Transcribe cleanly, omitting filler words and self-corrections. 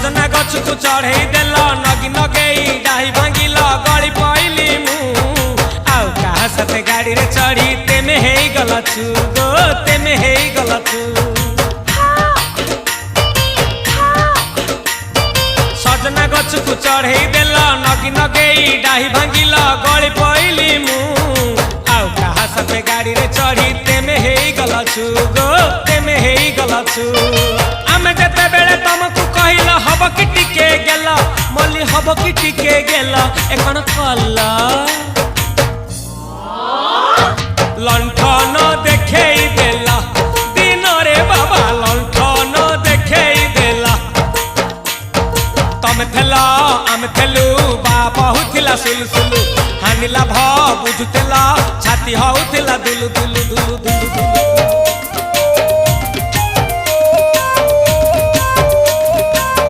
सजना गछ को चढ़े देल नगी नगेई डाही भांगिल गली पइली मु आउ कहा साथे गाड़ी रे चढ़ी तेमे हेई गला छु गो तेमे हेई गला छु सजना गछ को चढ़े देल नगी नगेई डाही भांगिल गली पइली मु आउ कहा साथे गाड़ी रे चढ़ी तेमे हेई गला छु गो तेमे हेई गला छु आमे जते बेले तुमको कहिल हब कि टिके गेल मल्ली हब कि टिके गेल एकन कला लंठन देखेई देला दिन रे बाबा लंठन देखेई देला तमे थेला आमे थेलु बाबा हुथिला सुलु सुलु हानिला भ बुझुतेला छाती हउथिला दुलु दुलु दुलु